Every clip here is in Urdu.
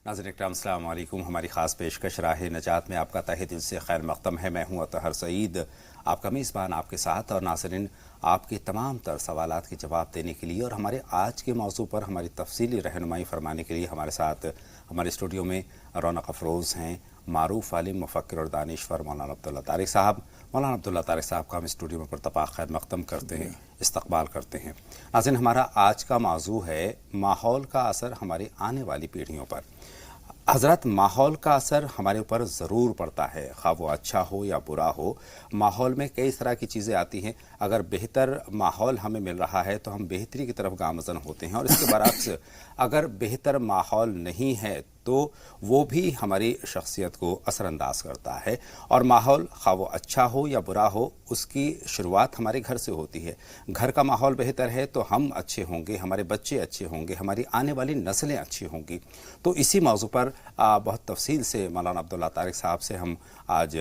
ناظرین اکرام السلام علیکم. ہماری خاص پیشکش راہ نجات میں آپ کا تہہ دل سے خیر مقدم ہے. میں ہوں اطہر سعید، آپ کا میزبان آپ کے ساتھ. اور ناظرین، آپ کے تمام تر سوالات کے جواب دینے کے لیے اور ہمارے آج کے موضوع پر ہماری تفصیلی رہنمائی فرمانے کے لیے ہمارے ساتھ ہمارے اسٹوڈیو میں رونق افروز ہیں، معروف عالم، مفکر اور دانشور مولانا عبداللہ طارق صاحب. مولانا عبداللہ طارق صاحب کا ہم اسٹوڈیو میں پرتپاک خیر مقدم کرتے ہیں، استقبال کرتے ہیں. ناظرین، ہمارا آج کا موضوع ہے ماحول کا اثر ہماری آنے والی پیڑھیوں پر. حضرت، ماحول کا اثر ہمارے اوپر ضرور پڑتا ہے، خواہ وہ اچھا ہو یا برا ہو. ماحول میں کئی طرح کی چیزیں آتی ہیں. اگر بہتر ماحول ہمیں مل رہا ہے تو ہم بہتری کی طرف گامزن ہوتے ہیں، اور اس کے برعکس اگر بہتر ماحول نہیں ہے تو وہ بھی ہماری شخصیت کو اثر انداز کرتا ہے. اور ماحول خواہ وہ اچھا ہو یا برا ہو، اس کی شروعات ہمارے گھر سے ہوتی ہے. گھر کا ماحول بہتر ہے تو ہم اچھے ہوں گے، ہمارے بچے اچھے ہوں گے، ہماری آنے والی نسلیں اچھی ہوں گی. تو اسی موضوع پر بہت تفصیل سے مولانا عبداللہ طارق صاحب سے ہم آج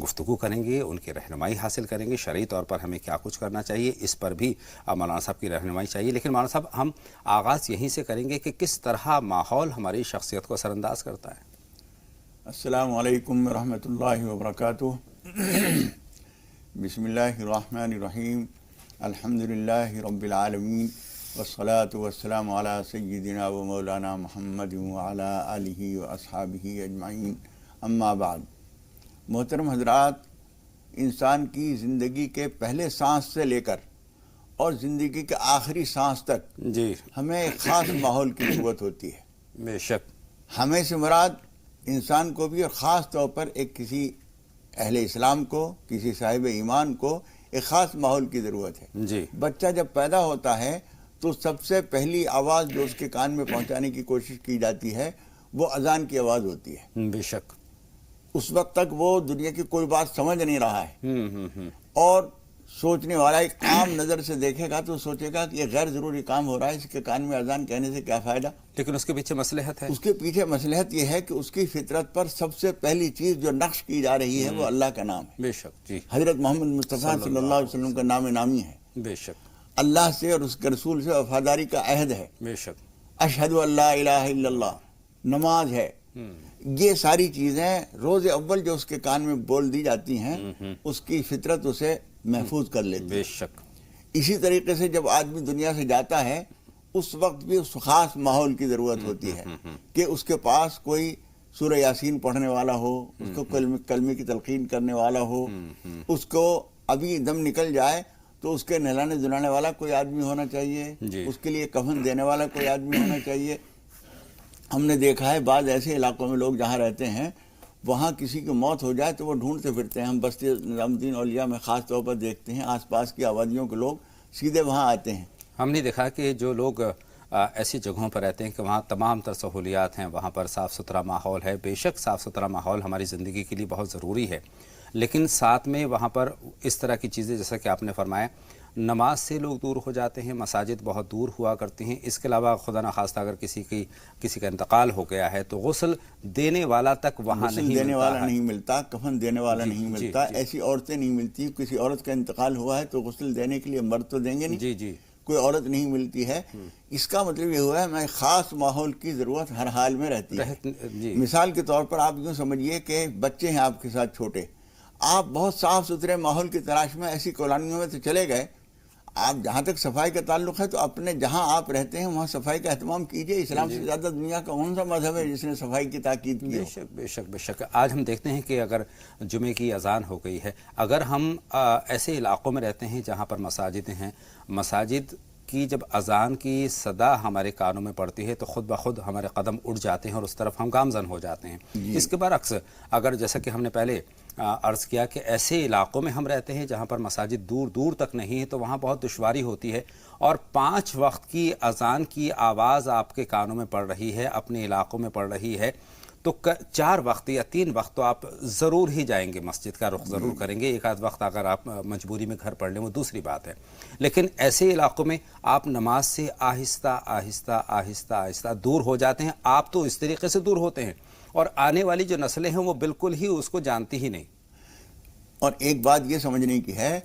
گفتگو کریں گے، ان کی رہنمائی حاصل کریں گے. شرعی طور پر ہمیں کیا کچھ کرنا چاہیے، اس پر بھی مولانا صاحب کی رہنمائی چاہیے. لیکن مولانا صاحب، ہم آغاز یہیں سے کریں گے کہ کس طرح ماحول ہماری شخصیت کو اثر انداز کرتا ہے. السلام علیکم ورحمۃ اللہ وبرکاتہ. بسم اللہ الرحمن الرحیم. الحمد للہ رب العالمین، والصلاة والسلام علی سیدنا و مولانا محمد وعلی آلہ و اصحابہ اجمعین. اما بعد، محترم حضرات، انسان کی زندگی کے پہلے سانس سے لے کر اور زندگی کے آخری سانس تک جی، ہمیں ایک خاص ماحول کی ضرورت ہوتی ہے. بے شک. ہمیں سے مراد انسان کو بھی، اور خاص طور پر ایک کسی اہل اسلام کو، کسی صاحب ایمان کو ایک خاص ماحول کی ضرورت ہے. جی، بچہ جب پیدا ہوتا ہے تو سب سے پہلی آواز جو اس کے کان میں پہنچانے کی کوشش کی جاتی ہے وہ اذان کی آواز ہوتی ہے. بے شک. اس وقت تک وہ دنیا کی کوئی بات سمجھ نہیں رہا ہے، اور سوچنے والا ایک عام نظر سے دیکھے گا تو سوچے گا کہ یہ غیر ضروری کام ہو رہا ہے، اس کے کان میں اذان کہنے سے کیا فائدہ. لیکن اس کے پیچھے مصلحت ہے. اس کے پیچھے مصلحت یہ ہے کہ اس کی فطرت پر سب سے پہلی چیز جو نقش کی جا رہی ہے وہ اللہ کا نام ہے. بے شک. جی، حضرت محمد مصطفیٰ صلی اللہ علیہ وسلم کا نام نامی ہے. بے شک. اللہ سے اور اس کے رسول سے وفاداری کا عہد ہے. بے شک. اشہد ان لا الہ الا اللہ، نماز ہے. یہ ساری چیزیں روز اول جو اس کے کان میں بول دی جاتی ہیں اس کی فطرت اسے محفوظ کر لیتی ہے. بے شک. اسی طریقے سے جب آدمی دنیا سے جاتا ہے اس وقت بھی اس خاص ماحول کی ضرورت ہوتی ہے کہ اس کے پاس کوئی سورہ یاسین پڑھنے والا ہو، اس کو کلمے کی تلقین کرنے والا ہو، اس کو ابھی دم نکل جائے تو اس کے نہلانے دھلانے والا کوئی آدمی ہونا چاہیے، اس کے لیے کفن دینے والا کوئی آدمی ہونا چاہیے. ہم نے دیکھا ہے بعض ایسے علاقوں میں لوگ جہاں رہتے ہیں وہاں کسی کی موت ہو جائے تو وہ ڈھونڈتے پھرتے ہیں. ہم بستی نظام الدین اولیاء میں خاص طور پر دیکھتے ہیں آس پاس کی آبادیوں کے لوگ سیدھے وہاں آتے ہیں. ہم نے دیکھا کہ جو لوگ ایسی جگہوں پر رہتے ہیں کہ وہاں تمام تر سہولیات ہیں، وہاں پر صاف ستھرا ماحول ہے. بے شک صاف ستھرا ماحول ہماری زندگی کے لیے بہت ضروری ہے، لیکن ساتھ میں وہاں پر اس طرح کی چیزیں جیسا کہ آپ نے فرمایا، نماز سے لوگ دور ہو جاتے ہیں، مساجد بہت دور ہوا کرتی ہیں. اس کے علاوہ خدا نخواستہ اگر کسی کا انتقال ہو گیا ہے تو غسل دینے والا تک وہاں غسل نہیں دینے والا ہے. نہیں ملتا، کفن دینے والا نہیں ملتا. ایسی عورتیں نہیں ملتی. کسی عورت کا انتقال ہوا ہے تو غسل دینے کے لیے مرد تو دیں گے نہیں. جی جی. کوئی عورت نہیں ملتی ہے. اس کا مطلب یہ ہوا ہے میں خاص ماحول کی ضرورت ہر حال میں رہتی ہے. مثال کے طور پر آپ یوں سمجھیے کہ بچے ہیں آپ کے ساتھ چھوٹے، آپ بہت صاف ستھرے ماحول کی تلاش میں ایسی کالونیوں میں تو چلے گئے. آپ جہاں تک صفائی کا تعلق ہے تو اپنے جہاں آپ رہتے ہیں وہاں صفائی کا اہتمام کیجئے. اسلام سے زیادہ دنیا کا کون سا مذہب ہے جس نے صفائی کی تاکید کی؟ بے شک بے شک بے شک. آج ہم دیکھتے ہیں کہ اگر جمعے کی اذان ہو گئی ہے، اگر ہم ایسے علاقوں میں رہتے ہیں جہاں پر مساجد ہیں، مساجد کی جب اذان کی صدا ہمارے کانوں میں پڑتی ہے تو خود بخود ہمارے قدم اٹھ جاتے ہیں اور اس طرف ہم گامزن ہو جاتے ہیں. اس کے برعکس اگر جیسا کہ ہم نے پہلے عرض کیا کہ ایسے علاقوں میں ہم رہتے ہیں جہاں پر مساجد دور دور تک نہیں ہے تو وہاں بہت دشواری ہوتی ہے، اور 5 وقت کی اذان کی آواز آپ کے کانوں میں پڑ رہی ہے، اپنے علاقوں میں پڑ رہی ہے، تو 4 وقت یا 3 وقت تو آپ ضرور ہی جائیں گے، مسجد کا رخ ضرور کریں گے. ایک آدھ وقت اگر آپ مجبوری میں گھر پڑھ لیں وہ دوسری بات ہے، لیکن ایسے علاقوں میں آپ نماز سے آہستہ آہستہ آہستہ آہستہ دور ہو جاتے ہیں. آپ تو اس طریقے سے دور ہوتے ہیں اور آنے والی جو نسلیں ہیں وہ بالکل ہی اس کو جانتی ہی نہیں. اور ایک بات یہ سمجھنے کی ہے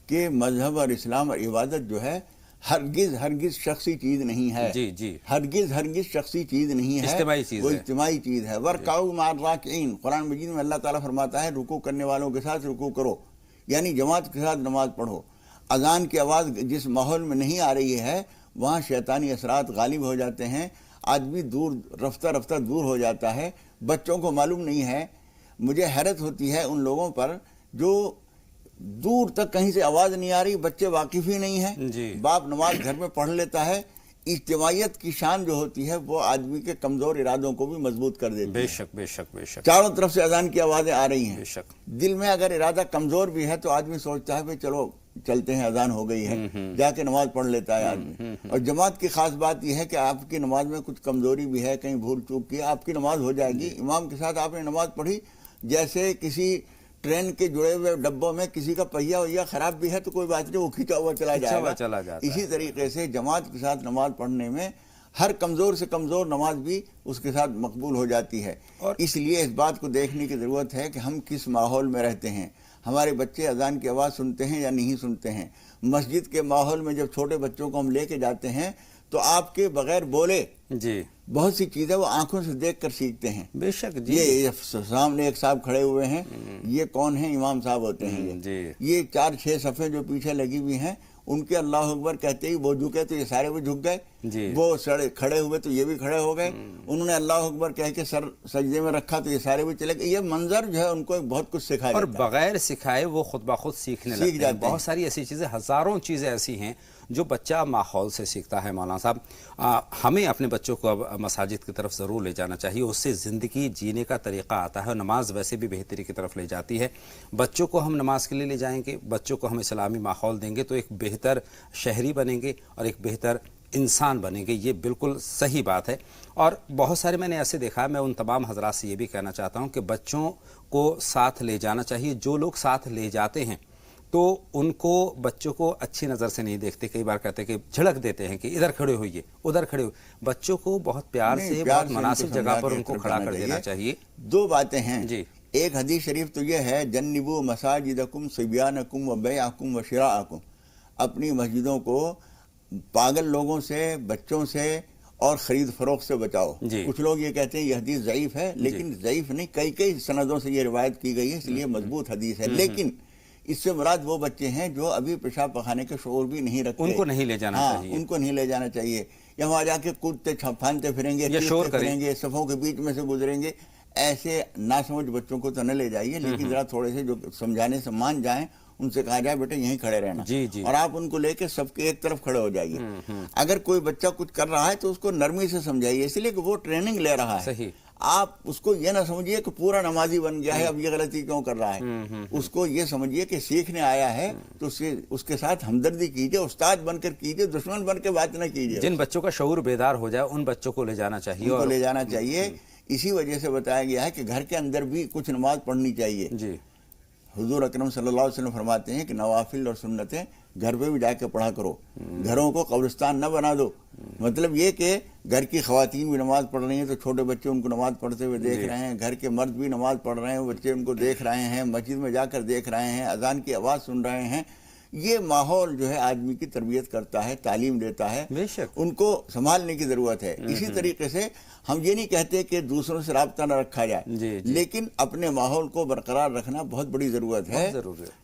کہ مذہب اور اسلام اور عبادت جو ہے ہرگز شخصی چیز نہیں ہے. جی جی ہرگز شخصی چیز نہیں ہے, اجتماعی چیز وہ ہے. اجتماعی چیز ہے. وَارْكَعُوا مَعَ الرَّاكِعِينَ, قرآن مجید میں اللہ تعالیٰ فرماتا ہے رکوع کرنے والوں کے ساتھ رکوع کرو, یعنی جماعت کے ساتھ نماز پڑھو. اذان کی آواز جس ماحول میں نہیں آ رہی ہے وہاں شیطانی اثرات غالب ہو جاتے ہیں, آدمی رفتہ دور ہو جاتا ہے. بچوں کو معلوم نہیں ہے. مجھے حیرت ہوتی ہے ان لوگوں پر جو دور تک کہیں سے آواز نہیں آ رہی, بچے واقف ہی نہیں ہیں. جی. باپ نماز گھر میں پڑھ لیتا ہے. اجتماعیت کی شان جو ہوتی ہے وہ آدمی کے کمزور ارادوں کو بھی مضبوط کر دیتی ہے. بے شک بے شک بے شک. چاروں طرف سے اذان کی آوازیں آ رہی ہیں. بے شک. دل میں اگر ارادہ کمزور بھی ہے تو آدمی سوچتا ہے چلو چلتے ہیں, اذان ہو گئی ہے, جا کے نماز پڑھ لیتا ہے آدمی. اور جماعت کی خاص بات یہ ہے کہ آپ کی نماز میں کچھ کمزوری بھی ہے, کہیں بھول چوک کی, آپ کی نماز ہو جائے گی. امام کے ساتھ آپ نے نماز پڑھی, جیسے کسی ٹرین کے جڑے ہوئے ڈبوں میں کسی کا پہیا وہیا خراب بھی ہے تو کوئی بات نہیں, وہ کھینچا ہوا چلا جائے گا. اسی طریقے سے جماعت کے ساتھ نماز پڑھنے میں ہر کمزور سے کمزور نماز بھی اس کے ساتھ مقبول ہو جاتی ہے. اس لیے اس بات کو دیکھنے کی ضرورت ہے کہ ہم کس ماحول میں رہتے ہیں. ہمارے بچے اذان کی آواز سنتے ہیں یا نہیں سنتے ہیں. مسجد کے ماحول میں جب چھوٹے بچوں کو ہم لے کے جاتے ہیں تو آپ کے بغیر بولے جی بہت سی چیزیں وہ آنکھوں سے دیکھ کر سیکھتے ہیں. بے شک. جی یہ سامنے ایک صاحب کھڑے ہوئے ہیں, یہ کون ہیں؟ امام صاحب ہوتے ہیں. یہ 4-6 صفیں جو پیچھے لگی ہوئی ہیں ان کے اللہ اکبر کہتے ہی وہ جھکے تو یہ سارے بھی جھک گئے. وہ کھڑے ہوئے تو یہ بھی کھڑے ہو گئے. انہوں نے اللہ اکبر کہہ کے سر سجدے میں رکھا تو یہ سارے بھی چلے گئے. یہ منظر جو ہے ان کو بہت کچھ سکھایا اور بغیر سکھائے وہ خود بخود سیکھنے لگتے ہیں. بہت ساری ایسی چیزیں, ہزاروں چیزیں ایسی ہیں جو بچہ ماحول سے سیکھتا ہے. مولانا صاحب, ہمیں اپنے بچوں کو اب مساجد کی طرف ضرور لے جانا چاہیے. اس سے زندگی جینے کا طریقہ آتا ہے. نماز ویسے بھی بہتری کی طرف لے جاتی ہے. بچوں کو ہم نماز کے لیے لے جائیں گے, بچوں کو ہم اسلامی ماحول دیں گے تو ایک بہتر شہری بنیں گے اور ایک بہتر انسان بنیں گے. یہ بالکل صحیح بات ہے. اور بہت سارے میں نے ایسے دیکھا ہے. میں ان تمام حضرات سے یہ بھی کہنا چاہتا ہوں کہ بچوں کو ساتھ لے جانا چاہیے. جو لوگ ساتھ لے جاتے ہیں تو ان کو بچوں کو اچھی نظر سے نہیں دیکھتے. کئی بار کہتے ہیں کہ جھڑک دیتے ہیں کہ ادھر کھڑے ہوئیے, ادھر کھڑے ہوئے. بچوں کو بہت پیار سے بہت مناسب جگہ پر ان کو کھڑا کر دینا چاہیے. 2 باتیں ہیں. جی. ایک حدیث شریف تو یہ ہے جنبوا مساجدکم صبیانکم وبیعکم وشراءکم, اپنی مسجدوں کو پاگل لوگوں سے, بچوں سے اور خرید فروخت سے بچاؤ. کچھ لوگ یہ کہتے ہیں یہ حدیث ضعیف ہے, لیکن ضعیف نہیں, کئی سندوں سے یہ روایت کی گئی ہے, اس لیے مضبوط حدیث ہے. لیکن اس سے مراد وہ بچے ہیں جو ابھی پیشاب پخانے کے شعور بھی نہیں رکھتے, ان کو نہیں لے جانا چاہیے. ان کو نہیں لے جانا چاہیے. یا وہاں جا کے کودتے پھاندتے پھریں گے, پھریں گے, صفوں کے بیچ میں سے گزریں گے. ایسے ناسمجھ بچوں کو تو نہ لے جائیے, لیکن ذرا تھوڑے سے جو سمجھانے سے مان جائیں ان سے کہا جائے بیٹے یہیں کھڑے رہنا. اور آپ ان کو لے کے سب کے ایک طرف کھڑے ہو جائیے. اگر کوئی بچہ کچھ کر رہا ہے تو اس کو نرمی سے سمجھائیے, اس لیے کہ وہ ٹریننگ لے رہا ہے. صحیح. آپ اس کو یہ نہ سمجھیے کہ پورا نمازی بن گیا ہے اب یہ غلطی کیوں کر رہا ہے. اس کو یہ سمجھیے کہ سیکھنے آیا ہے تو اس کے ساتھ ہمدردی کیجیے, استاد بن کر کیجیے, دشمن بن کے بات نہ کیجیے. جن بچوں کا شعور بیدار ہو جائے ان بچوں کو لے جانا چاہیے. ان کو لے جانا چاہیے. اسی وجہ سے بتایا گیا ہے کہ گھر کے اندر بھی کچھ نماز پڑھنی چاہیے. جی. حضور اکرم صلی اللہ علیہ وسلم فرماتے ہیں کہ نوافل اور سنتیں گھر پہ بھی جا کے پڑھا کرو, گھروں کو قبرستان نہ بنا دو. مطلب یہ کہ گھر کی خواتین بھی نماز پڑھ رہی ہیں تو چھوٹے بچے ان کو نماز پڑھتے ہوئے دیکھ رہے ہیں, گھر کے مرد بھی نماز پڑھ رہے ہیں, بچے ان کو دیکھ رہے ہیں, مسجد میں جا کر دیکھ رہے ہیں, اذان کی آواز سن رہے ہیں. یہ ماحول جو ہے آدمی کی تربیت کرتا ہے, تعلیم دیتا ہے. بے شک. ان کو سنبھالنے کی ضرورت ہے. اسی طریقے سے ہم یہ نہیں کہتے کہ دوسروں سے رابطہ نہ رکھا جائے, لیکن اپنے ماحول کو برقرار رکھنا بہت بڑی ضرورت ہے.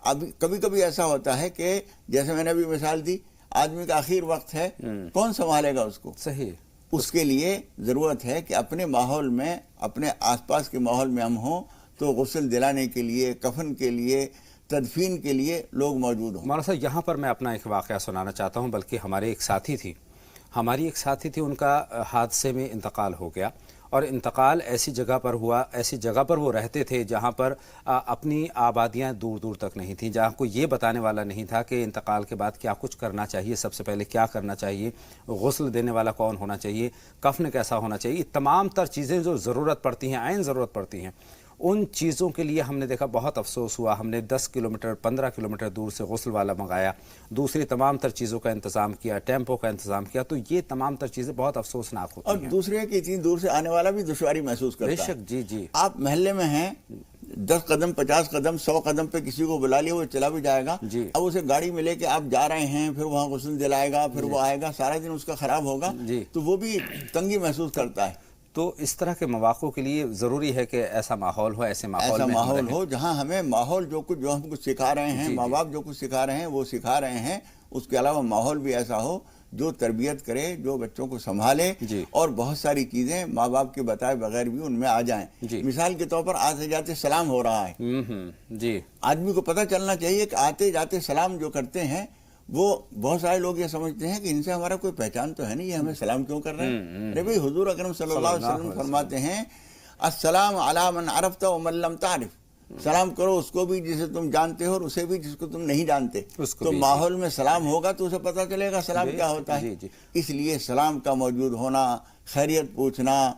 اب کبھی کبھی ایسا ہوتا ہے کہ جیسے میں نے ابھی مثال دی, آدمی کا آخر وقت ہے, کون سنبھالے گا اس کو؟ صحیح. اس کے لیے ضرورت ہے کہ اپنے ماحول میں, اپنے آس پاس کے ماحول میں ہم ہوں تو غسل دلانے کے لیے, کفن کے لیے, تدفین کے لیے لوگ موجود ہوں. مولانا صاحب یہاں پر میں اپنا ایک واقعہ سنانا چاہتا ہوں. بلکہ ہماری ایک ساتھی تھی, ان کا حادثے میں انتقال ہو گیا, اور انتقال ایسی جگہ پر ہوا, ایسی جگہ پر وہ رہتے تھے جہاں پر اپنی آبادیاں دور دور تک نہیں تھیں, جہاں کوئی یہ بتانے والا نہیں تھا کہ انتقال کے بعد کیا کچھ کرنا چاہیے, سب سے پہلے کیا کرنا چاہیے, غسل دینے والا کون ہونا چاہیے, کفن کیسا ہونا چاہیے. تمام تر چیزیں جو ضرورت پڑتی ہیں, عین ضرورت پڑتی ہیں, ان چیزوں کے لیے ہم نے دیکھا بہت افسوس ہوا. ہم نے 10 کلومیٹر 15 کلومیٹر دور سے غسل والا منگایا, دوسری تمام تر چیزوں کا انتظام کیا, ٹیمپو کا انتظام کیا. تو یہ تمام تر چیزیں بہت افسوسناک ہوتی ہیں. اور دوسرے کی اتنی دور سے آنے والا بھی دشواری محسوس کرتا ہے. بے شک. جی. آپ محلے میں ہیں, 10 قدم 50 قدم 100 قدم پہ کسی کو بلا لیا وہ چلا بھی جائے گا. اب اسے گاڑی میں لے کے آپ جا رہے ہیں, پھر وہاں غسل دلائے گا, پھر وہ آئے گا, سارا دن اس کا خراب ہوگا, تو وہ بھی تنگی محسوس کرتا ہے. تو اس طرح کے مواقع کے لیے ضروری ہے کہ ایسا ماحول ہو, ایسا ماحول ہو جہاں ہمیں ماحول جو ہم کچھ سکھا رہے ہیں, ماں باپ جو کچھ سکھا رہے ہیں وہ سکھا رہے ہیں, اس کے علاوہ ماحول بھی ایسا ہو جو تربیت کرے, جو بچوں کو سنبھالے, اور بہت ساری چیزیں ماں باپ کے بتائے بغیر بھی ان میں آ جائیں. مثال کے طور پر آتے جاتے سلام ہو رہا ہے, آدمی کو پتہ چلنا چاہیے کہ آتے جاتے سلام جو کرتے ہیں وہ بہت سارے لوگ یہ سمجھتے ہیں کہ ان سے ہمارا کوئی پہچان تو ہے نہیں, یہ ہمیں سلام کیوں کر رہے ہیں. ارے بھائی حضور اکرم صلی اللہ علیہ وسلم فرماتے ہیں السلام علی من عرفت ومن لم تعرف, سلام کرو اس کو بھی جسے تم جانتے ہو اور اسے بھی جس کو تم نہیں جانتے. تو ماحول میں سلام ہوگا تو اسے پتہ چلے گا سلام کیا ہوتا ہے. اس لیے سلام کا موجود ہونا, خیریت پوچھنا,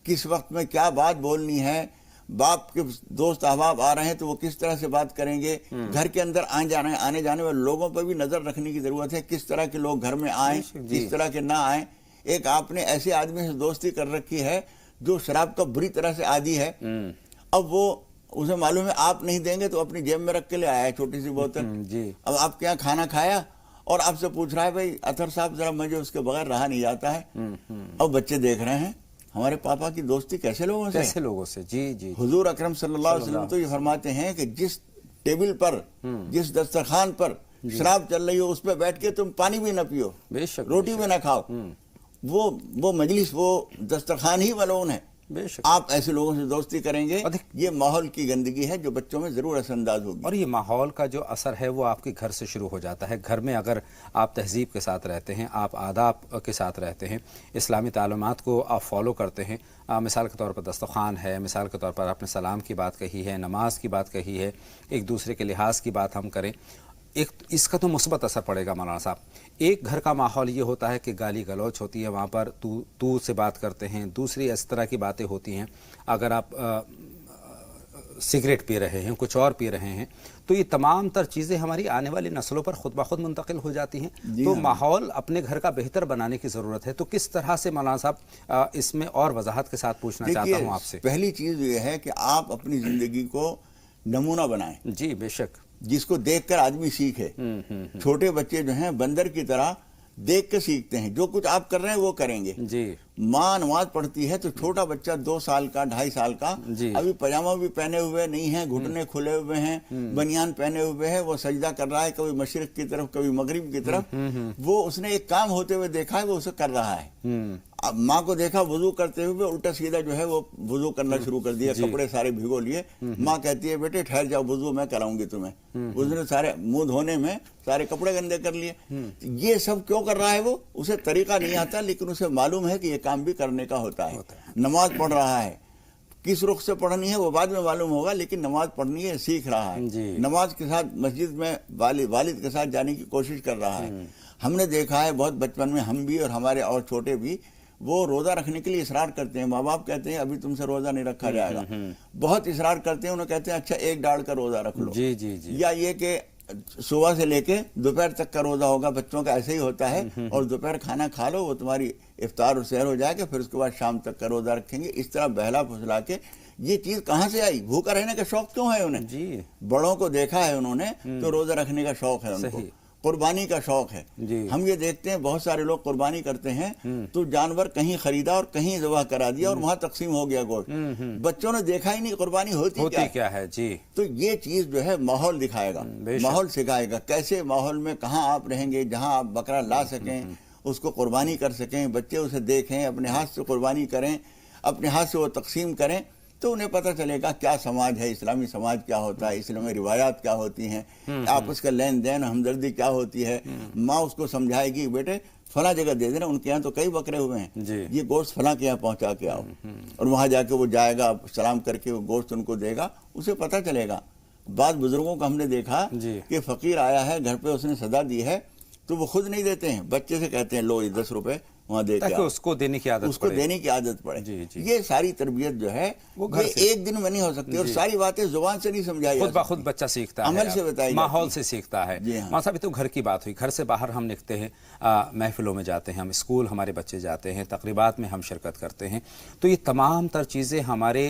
کس وقت میں کیا بات بولنی ہے, باپ کے دوست احباب آ رہے ہیں تو وہ کس طرح سے بات کریں گے, گھر کے اندر آنے جانے والے لوگوں پر بھی نظر رکھنے کی ضرورت ہے, کس طرح کے لوگ گھر میں آئیں, کس طرح کے نہ آئیں. ایک آپ نے ایسے آدمی سے دوستی کر رکھی ہے جو شراب کا بری طرح سے عادی ہے, اب وہ اسے معلوم ہے آپ نہیں دیں گے تو اپنی جیب میں رکھ کے لے آیا ہے چھوٹی سی بوتل. اب آپ کے یہاں کھانا کھایا اور آپ سے پوچھ رہا ہے بھائی اطہر صاحب ذرا مجھے اس کے بغیر رہا نہیں جاتا ہے. اب بچے دیکھ رہے ہیں ہمارے پاپا کی دوستی کیسے لوگوں سے. حضور اکرم صلی اللہ علیہ وسلم تو یہ فرماتے ہیں کہ جس ٹیبل پر, جس دسترخوان پر شراب چل رہی ہو اس پہ بیٹھ کے تم پانی بھی نہ پیو, روٹی بھی نہ کھاؤ, وہ مجلس, وہ دسترخوان ہی ملعون ہے. آپ ایسے لوگوں سے دوستی کریں گے, یہ ماحول کی گندگی ہے جو بچوں میں ضرور اثر انداز ہوگی. اور یہ ماحول کا جو اثر ہے وہ آپ کے گھر سے شروع ہو جاتا ہے. گھر میں اگر آپ تہذیب کے ساتھ رہتے ہیں, آپ آداب کے ساتھ رہتے ہیں, اسلامی تعلیمات کو آپ فالو کرتے ہیں, مثال کے طور پر دسترخوان ہے, مثال کے طور پر آپ نے سلام کی بات کہی ہے, نماز کی بات کہی ہے, ایک دوسرے کے لحاظ کی بات ہم کریں, اس کا تو مثبت اثر پڑے گا. مولانا صاحب, ایک گھر کا ماحول یہ ہوتا ہے کہ گالی گلوچ ہوتی ہے, وہاں پر تو سے بات کرتے ہیں, دوسری اس طرح کی باتیں ہوتی ہیں. اگر آپ سگریٹ پی رہے ہیں, کچھ اور پی رہے ہیں, تو یہ تمام تر چیزیں ہماری آنے والی نسلوں پر خود بخود منتقل ہو جاتی ہیں. تو ماحول اپنے گھر کا بہتر بنانے کی ضرورت ہے. تو کس طرح سے مولانا صاحب اس میں اور وضاحت کے ساتھ پوچھنا چاہتا ہوں آپ سے. پہلی چیز یہ ہے کہ آپ اپنی زندگی کو نمونہ بنائیں. جی بے شک, جس کو دیکھ کر آدمی سیکھے. چھوٹے بچے جو ہیں بندر کی طرح دیکھ کے سیکھتے ہیں, جو کچھ آپ کر رہے ہیں وہ کریں گے. ماں نماز پڑھتی ہے تو چھوٹا بچہ 2 سال کا 2.5 سال کا ابھی پاجامہ بھی پہنے ہوئے نہیں ہے, گھٹنے کھلے ہوئے ہیں, بنیان پہنے ہوئے ہے, وہ سجدہ کر رہا ہے کبھی مشرق کی طرف کبھی مغرب کی طرف. وہ اس نے ایک کام ہوتے ہوئے دیکھا ہے, وہ اسے کر رہا ہے. اب ماں کو دیکھا وضو کرتے ہوئے, الٹا سیدھا جو ہے وہ وضو کرنا شروع کر دیا, کپڑے سارے بھگو لیے. ماں کہتی ہے بیٹے ٹھہر جاؤ, وضو میں کراؤں گی تمہیں. اس نے سارے منہ دھونے میں سارے کپڑے گندے کر لیے. یہ سب کیوں کر رہا ہے؟ وہ اسے طریقہ نہیں آتا, لیکن اسے معلوم ہے کہ یہ کام بھی کرنے کا ہوتا ہے. نماز پڑھ رہا ہے, کس رخ سے پڑھنی ہے وہ بعد میں معلوم ہوگا, لیکن نماز پڑھنی ہے سیکھ رہا ہے. نماز کے ساتھ مسجد میں والد کے ساتھ جانے کی کوشش کر رہا ہے. ہم نے دیکھا ہے بہت بچپن میں, ہم بھی اور ہمارے اور چھوٹے بھی, وہ روزہ رکھنے کے لیے اصرار کرتے ہیں. ماں باپ کہتے ہیں ابھی تم سے روزہ نہیں رکھا جائے گا, بہت اصرار کرتے ہیں. انہیں کہتے ہیں اچھا 1 ڈاڑھ کا روزہ رکھ لو, یا یہ کہ صبح سے لے کے دوپہر تک کا روزہ ہوگا. بچوں کا ایسے ہی ہوتا ہے, اور دوپہر کھانا کھا لو, وہ تمہاری افطار اور سحر ہو جائے گا, پھر اس کے بعد شام تک کا روزہ رکھیں گے. اس طرح بہلا پھسلا کے. یہ چیز کہاں سے آئی؟ بھوکا رہنے کا شوق کیوں ہے انہیں؟ بڑوں کو دیکھا ہے انہوں نے تو روزہ رکھنے کا شوق ہے ان کو, قربانی کا شوق ہے. ہم یہ دیکھتے ہیں بہت سارے لوگ قربانی کرتے ہیں تو جانور کہیں خریدا اور کہیں ذبح کرا دیا اور وہاں تقسیم ہو گیا گوشت. بچوں نے دیکھا ہی نہیں قربانی ہوتی کیا ہے. تو یہ چیز جو ہے ماحول دکھائے گا, ماحول سکھائے گا. کیسے ماحول میں کہاں آپ رہیں گے جہاں آپ بکرا لا سکیں, اس کو قربانی کر سکیں, بچے اسے دیکھیں, اپنے ہاتھ سے قربانی کریں, اپنے ہاتھ سے وہ تقسیم کریں, تو انہیں پتہ چلے گا کیا سماج ہے, اسلامی سماج کیا ہوتا ہے, اسلامی روایات کیا ہوتی ہیں, آپس کا لین دین ہمدردی کیا ہوتی ہے. ماں اس کو سمجھائے گی بیٹے فلاں جگہ دے دینا, ان کے یہاں تو کئی بکرے ہوئے ہیں, یہ گوشت فلاں کے یہاں پہنچا کے آؤ. اور وہاں جا کے وہ جائے گا, سلام کر کے وہ گوشت ان کو دے گا, اسے پتہ چلے گا. بعض بزرگوں کو ہم نے دیکھا کہ فقیر آیا ہے گھر پہ, اس نے صدا دی ہے تو وہ خود نہیں دیتے ہیں, بچے سے کہتے ہیں لو یہ 10 روپے وہاں دے کے تاکہ اس کو دینے کی عادت اس کو دینے کی عادت پڑے. یہ ساری تربیت جو ہے یہ ایک دن میں نہیں ہو سکتی, اور ساری باتیں زبان سے نہیں سمجھائی خود بخود بچہ سیکھتا ہے, عمل سے بتائی, ماحول سے سیکھتا ہے. ماں صاحب تو گھر کی بات ہوئی, گھر سے باہر ہم نکلتے ہیں, محفلوں میں جاتے ہیں, ہم اسکول ہمارے بچے جاتے ہیں, تقریبات میں ہم شرکت کرتے ہیں, تو یہ تمام تر چیزیں ہمارے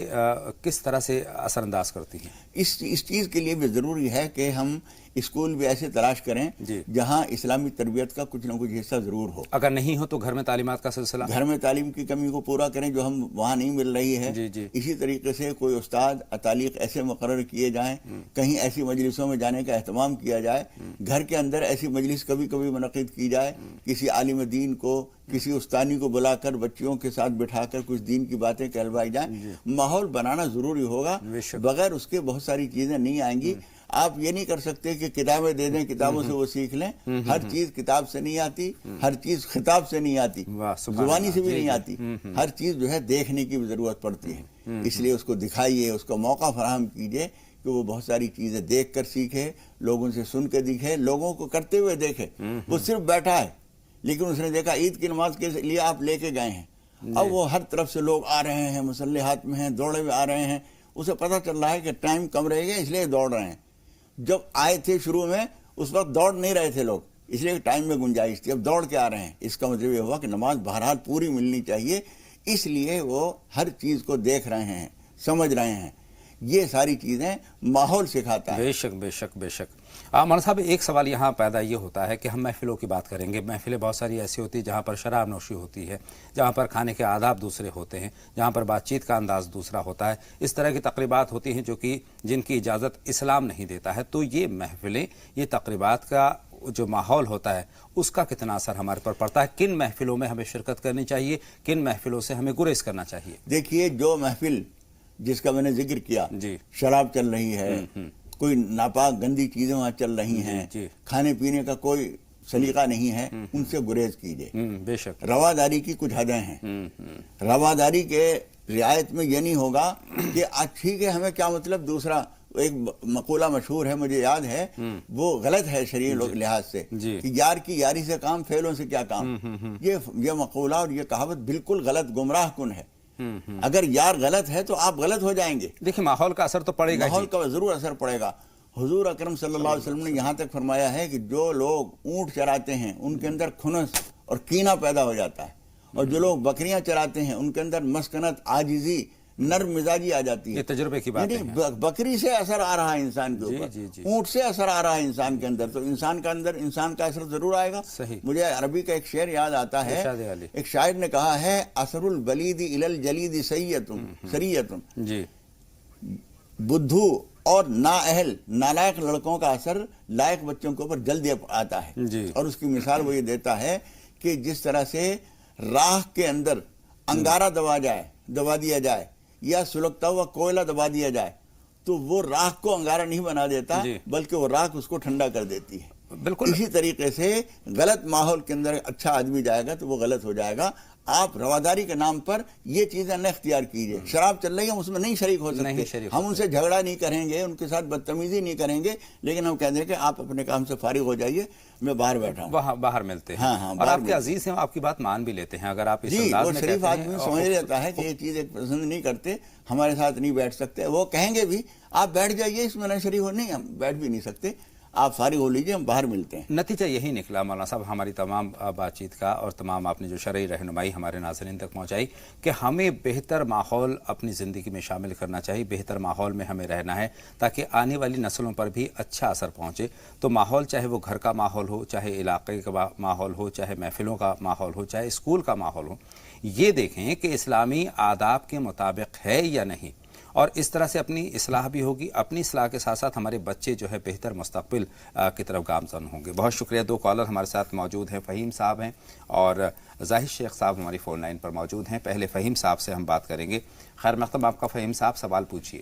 کس طرح سے اثر انداز کرتی ہیں؟ اس چیز کے لیے بھی ضروری ہے کہ ہم اسکول بھی ایسے تلاش کریں جہاں اسلامی تربیت کا کچھ نہ کچھ حصہ ضرور ہو. اگر نہیں ہو تو گھر میں تعلیمات کا سلسلہ, گھر میں تعلیم کی کمی کو پورا کریں جو ہم وہاں نہیں مل رہی ہے. اسی طریقے سے کوئی استاد تعلیق ایسے مقرر کیے جائیں, کہیں ایسی مجلسوں میں جانے کا اہتمام کیا جائے, گھر کے اندر ایسی مجلس کبھی کبھی منعقد کی جائے, کسی عالم دین کو, کسی استانی کو بلا کر بچیوں کے ساتھ بٹھا کر کچھ دین کی باتیں کہلوائی جائیں. ماحول بنانا ضروری ہوگا, بغیر اس کے بہت ساری چیزیں نہیں آئیں گی. آپ یہ نہیں کر سکتے کہ کتابیں دے دیں, کتابوں سے وہ سیکھ لیں. ہر چیز کتاب سے نہیں آتی, ہر چیز خطاب سے نہیں آتی, زبانی سے بھی نہیں آتی. ہر چیز جو ہے دیکھنے کی بھی ضرورت پڑتی ہے. اس لیے اس کو دکھائیے, اس کو موقع فراہم کیجیے کہ وہ بہت ساری چیزیں دیکھ کر سیکھے, لوگوں سے سن کے دکھے, لوگوں کو کرتے ہوئے دیکھے. وہ صرف بیٹھا ہے لیکن اس نے دیکھا عید کی نماز کے لیے آپ لے کے گئے ہیں, اب وہ ہر طرف سے لوگ آ رہے ہیں, مسلح ہاتھ میں ہیں, دوڑے ہوئے آ رہے ہیں, اسے پتہ چل رہا ہے کہ ٹائم کم رہے گا اس لیے دوڑ رہے ہیں. جب آئے تھے شروع میں اس وقت دوڑ نہیں رہے تھے لوگ, اس لیے ٹائم میں گنجائش تھی, اب دوڑ کے آ رہے ہیں. اس کا مطلب یہ ہوا کہ نماز بہرحال پوری ملنی چاہیے, اس لیے وہ ہر چیز کو دیکھ رہے ہیں, سمجھ رہے ہیں. یہ ساری چیزیں ماحول سکھاتا ہے. بے شک بے شک بے شک. مولانا صاحب ایک سوال یہاں پیدا یہ ہوتا ہے کہ ہم محفلوں کی بات کریں گے, محفلیں بہت ساری ایسی ہوتی ہیں جہاں پر شراب نوشی ہوتی ہے, جہاں پر کھانے کے آداب دوسرے ہوتے ہیں, جہاں پر بات چیت کا انداز دوسرا ہوتا ہے. اس طرح کی تقریبات ہوتی ہیں جن کی اجازت اسلام نہیں دیتا ہے. تو یہ محفلیں, یہ تقریبات کا جو ماحول ہوتا ہے اس کا کتنا اثر ہمارے پر پڑتا ہے؟ کن محفلوں میں ہمیں شرکت کرنی چاہیے, کن محفلوں سے ہمیں گریز کرنا چاہیے؟ دیکھیے, جو محفل جس کا میں نے ذکر کیا, شراب چل رہی ہے, کوئی ناپاک گندی چیزیں وہاں چل رہی ہیں, کھانے پینے کا کوئی سلیقہ نہیں ہے, ان سے گریز کیجیے. بے شک. رواداری کی کچھ حدیں ہیں. رواداری کے رعایت میں یہ نہیں ہوگا کہ ٹھیک ہے, ہمیں کیا مطلب. دوسرا ایک مقولہ مشہور ہے, مجھے یاد ہے, وہ غلط ہے شرعی لحاظ سے, کہ یار کی یاری سے کام, فعلوں سے کیا کام. یہ مقولہ اور یہ کہاوت بالکل غلط, گمراہ کن ہے. اگر یار غلط ہے تو آپ غلط ہو جائیں گے. دیکھیں ماحول کا اثر تو پڑے گا, ماحول کا ضرور اثر پڑے گا. حضور اکرم صلی اللہ علیہ وسلم نے یہاں تک فرمایا ہے کہ جو لوگ اونٹ چراتے ہیں ان کے اندر کھنس اور کینہ پیدا ہو جاتا ہے, اور جو لوگ بکریاں چراتے ہیں ان کے اندر مسکنت, عاجزی, نرم مزاجی آ جاتی ہے. یہ تجربے کی بات ہے. بکری سے اثر آ رہا ہے انسان کے اوپر, اونٹ سے اثر آ رہا ہے انسان کے اندر, تو انسان کا اندر انسان کا اثر ضرور آئے گا. مجھے عربی کا ایک شعر یاد آتا ہے, ایک شاعر نے کہا ہے, اثر البلید الی الجلید سریتم. بدھو اور نااہل نالائق لڑکوں کا اثر لائق بچوں کے اوپر جلدی آتا ہے. اور اس کی مثال وہ یہ دیتا ہے کہ جس طرح سے راہ کے اندر انگارہ دبا دیا جائے یا سلگتا ہوا کوئلہ دبا دیا جائے, تو وہ راکھ کو انگارہ نہیں بنا دیتا, بلکہ وہ راکھ اس کو ٹھنڈا کر دیتی ہے. بالکل اسی طریقے سے غلط ماحول کے اندر اچھا آدمی جائے گا تو وہ غلط ہو جائے گا. آپ رواداری کے نام پر یہ چیزیں نہ اختیار کیجیے. شراب چل رہی ہے, ہم اس میں نہیں شریک ہو سکتے, ہم ان سے جھگڑا نہیں کریں گے, ان کے ساتھ بدتمیزی نہیں کریں گے, لیکن ہم کہہ دیں کہ آپ اپنے کام سے فارغ ہو جائیے, میں باہر بیٹھا ہوں. وہاں باہر ملتے ہیں. اور آپ کے عزیز ہیں, آپ کی بات مان بھی لیتے ہیں. اگر آپ اس انداز میں شریف آدمی سمجھ لیتا ہے کہ یہ چیز ایک پسند نہیں کرتے, ہمارے ساتھ نہیں بیٹھ سکتے, وہ کہیں گے بھی آپ بیٹھ جائیے, اس میں نہ شریک ہو, نہیں ہم بیٹھ بھی نہیں سکتے, آپ فارغ ہو لیجئے, ہم باہر ملتے ہیں. نتیجہ یہی نکلا مولانا صاحب ہماری تمام بات چیت کا, اور تمام آپ نے جو شرعی رہنمائی ہمارے ناظرین تک پہنچائی, کہ ہمیں بہتر ماحول اپنی زندگی میں شامل کرنا چاہیے, بہتر ماحول میں ہمیں رہنا ہے تاکہ آنے والی نسلوں پر بھی اچھا اثر پہنچے. تو ماحول چاہے وہ گھر کا ماحول ہو, چاہے علاقے کا ماحول ہو, چاہے محفلوں کا ماحول ہو, چاہے اسکول کا ماحول ہو, یہ دیکھیں کہ اسلامی آداب کے مطابق ہے یا نہیں, اور اس طرح سے اپنی اصلاح بھی ہوگی. اپنی اصلاح کے ساتھ ساتھ ہمارے بچے جو ہے بہتر مستقبل کی طرف گامزن ہوں گے. بہت شکریہ. 2 کالر ہمارے ساتھ موجود ہیں, فہیم صاحب ہیں اور ظاہر شیخ صاحب ہماری فون لائن پر موجود ہیں. پہلے فہیم صاحب سے ہم بات کریں گے. خیر مقدم آپ کا فہیم صاحب, سوال پوچھیے.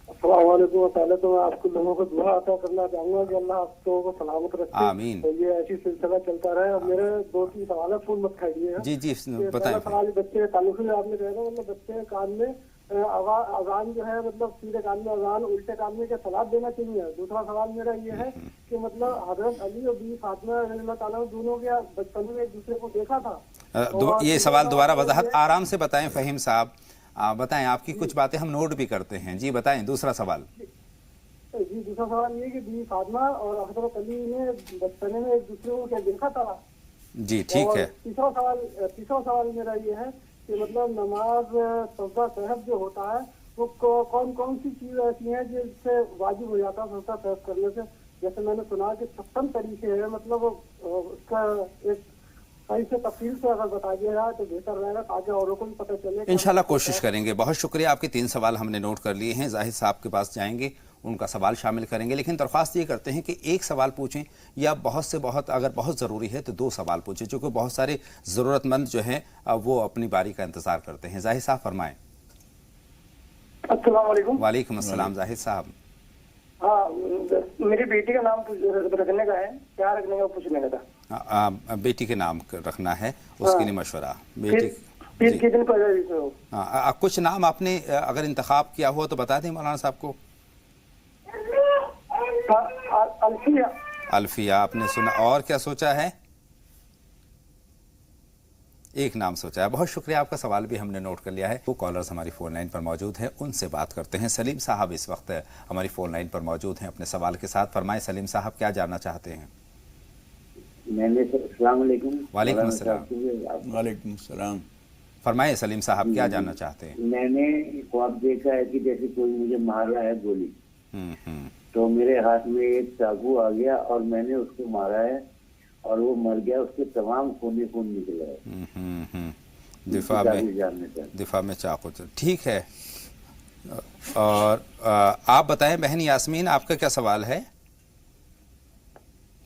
السلام علیکم. پہلے تو میں آپ کو لوگوں کو دعا عطا کرنا چاہوں گا کہ اللہ آپ کو سلامت رکھے. آمین. یہ ایسی سلسلہ چلتا رہے. اور میرے 2-3 سوال ہے, فون مت کھائیے. جی بتائیں. سوال بچے تعلق سے آپ نے کہا تھا, مطلب بچے کان میں اذان جو ہے, مطلب سیدھے کان میں اذان, الٹے کان میں کیا سلاد دینا چاہیے. دوسرا سوال میرا یہ ہے کہ مطلب حضرت علی اور بی فاطمہ رضی اللہ تعالیٰ دونوں کے بچپن میں ایک دوسرے کو دیکھا تھا, یہ سوال دوبارہ وضاحت آرام سے بتائیں فہیم صاحب، بتائیں، آپ کی کچھ باتیں ہم نوٹ بھی کرتے ہیں. جی بتائیں دوسرا سوال. جی دوسرا سوال یہ کہ بی فاطمہ اور حضرت علی نے بچپنے میں ایک دوسرے کو کیا دیکھا تھا. جی ٹھیک ہے. تیسرا سوال میرا یہ ہے کہ مطلب نماز سجدہ صحب جو ہوتا ہے وہ کون کون سی چیز ایسی ہیں جس سے واجب ہو جاتا ہے سجدہ صحب کرنے سے. جیسے میں نے سنا کہ 56 طریقے ہیں، مطلب اس کا ایک صحیح سے تفصیل سے اگر بتا دیا جائے تو بہتر رہے گا تاکہ اوروں کو بھی پتہ چلے. انشاءاللہ کوشش کریں گے. بہت شکریہ. آپ کے 3 سوال ہم نے نوٹ کر لیے ہیں. زاہد صاحب کے پاس جائیں گے، ان کا سوال شامل کریں گے، لیکن درخواست یہ کرتے ہیں کہ ایک سوال پوچھیں یا بہت سے بہت اگر بہت ضروری ہے تو 2 سوال پوچھیں، چونکہ بہت سارے ضرورت مند جو ہیں وہ اپنی باری کا انتظار کرتے ہیں. زاہد صاحب فرمائیں. السلام علیکم. وعلیکم السلام. زاہد صاحب. ہاں میری بیٹی کا نام رکھنے کا ہے، کیا رکھنے کا پوچھنے کا تھا. بیٹی کے نام رکھنا ہے، اس کے لیے مشورہ. بیٹی کتنے پیدا ہو؟ کچھ نام آپ نے اگر انتخاب کیا ہوا تو بتا دیں مولانا صاحب کو. الفیہ. الفیہ آپ نے سنا. اور کیا سوچا ہے؟ ایک نام سوچا ہے. بہت شکریہ. آپ کا سوال بھی ہم نے نوٹ کر لیا ہے. وہ کالرز ہماری فون لائن پر موجود ہیں، ان سے بات کرتے ہیں. سلیم صاحب اس وقت ہماری فون لائن پر موجود ہیں اپنے سوال کے ساتھ. فرمائیں سلیم صاحب، کیا جاننا چاہتے ہیں؟ السلام علیکم. وعلیکم السلام. وعلیکم السلام. فرمائیں سلیم صاحب، کیا جاننا چاہتے ہیں؟ میں نے خواب دیکھا ہے کہ جیسے کوئی مجھے مار رہا ہے گولی، تو میرے ہاتھ میں ایک چاقو آ گیا اور میں نے اس کو مارا ہے اور وہ مر گیا، اس کے تمام خون نکلا ہے. دفاع میں چاقو. ٹھیک ہے. اور آپ بتائیں بہن یاسمین، آپ کا کیا سوال ہے؟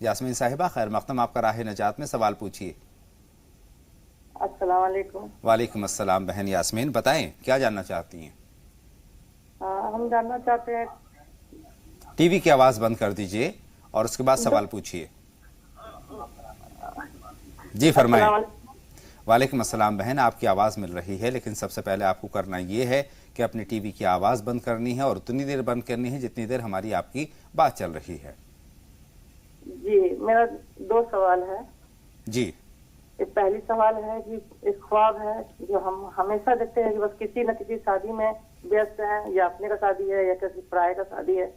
یاسمین صاحبہ خیر مقدم، آپ کا راہ نجات میں سوال پوچھیے. السلام علیکم. وعلیکم السلام. بہن یاسمین بتائیں کیا جاننا چاہتی ہیں؟ ہم جاننا چاہتے ہیں. ٹی وی کی آواز بند کر دیجئے اور اس کے بعد سوال پوچھیے. جی فرمائیں. وعلیکم السلام. بہن آپ کی آواز مل رہی ہے، لیکن سب سے پہلے آپ کو کرنا یہ ہے کہ اپنی ٹی وی کی آواز بند کرنی ہے اور اتنی دیر بند کرنی ہے جتنی دیر ہماری آپ کی بات چل رہی ہے. جی میرا 2 سوال ہے. جی. ایک پہلی سوال ہے کہ ایک خواب ہے جو ہم ہمیشہ دیکھتے ہیں کہ بس کسی نہ کسی شادی میں ویست ہیں، یا اپنے کا شادی ہے یا کسی پرائے کا شادی ہے.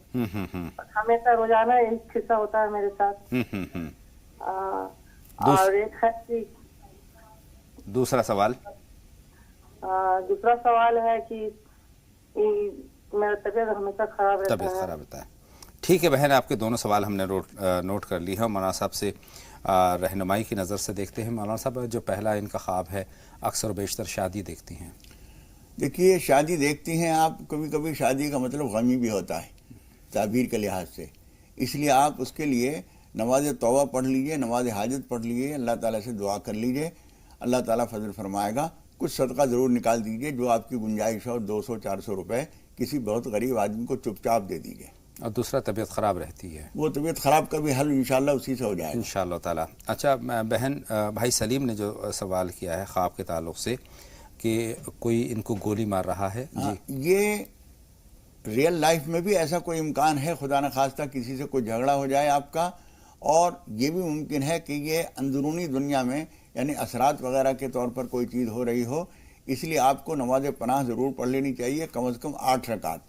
ہمیشہ روزانہ ایک قصہ ہوتا ہے میرے ساتھ. اور ایک ہے کہ دوسرا سوال. دوسرا سوال ہے کہ میرا طبیعت ہمیشہ خراب رہتا ہے. ٹھیک ہے بہن، آپ کے دونوں سوال ہم نے نوٹ کر لی ہے. مولانا صاحب سے رہنمائی کی نظر سے دیکھتے ہیں. مولانا صاحب جو پہلا ان کا خواب ہے، اکثر و بیشتر شادی دیکھتی ہیں. دیکھیے شادی دیکھتی ہیں آپ، کبھی کبھی شادی کا مطلب غمی بھی ہوتا ہے تعبیر کے لحاظ سے، اس لیے آپ اس کے لیے نماز توبہ پڑھ لیجئے، نماز حاجت پڑھ لیجئے، اللہ تعالیٰ سے دعا کر لیجئے، اللہ تعالیٰ فضل فرمائے گا. کچھ صدقہ ضرور نکال دیجئے، جو آپ کی گنجائش ہو، 200-400 روپے کسی بہت غریب آدمی کو چپ چاپ دے دیجئے. اور دوسرا طبیعت خراب رہتی ہے، وہ طبیعت خراب کا بھی حل انشاءاللہ اسی سے ہو جائے گا انشاءاللہ تعالی. اچھا بہن، بھائی سلیم نے جو سوال کیا ہے خواب کے تعلق سے کہ کوئی ان کو گولی مار رہا ہے. جی یہ ریئل لائف میں بھی ایسا کوئی امکان ہے، خدا نخواستہ کسی سے کوئی جھگڑا ہو جائے آپ کا، اور یہ بھی ممکن ہے کہ یہ اندرونی دنیا میں یعنی اثرات وغیرہ کے طور پر کوئی چیز ہو رہی ہو. اس لیے آپ کو نماز پناہ ضرور پڑھ لینی چاہیے، کم از کم 8 رکعت.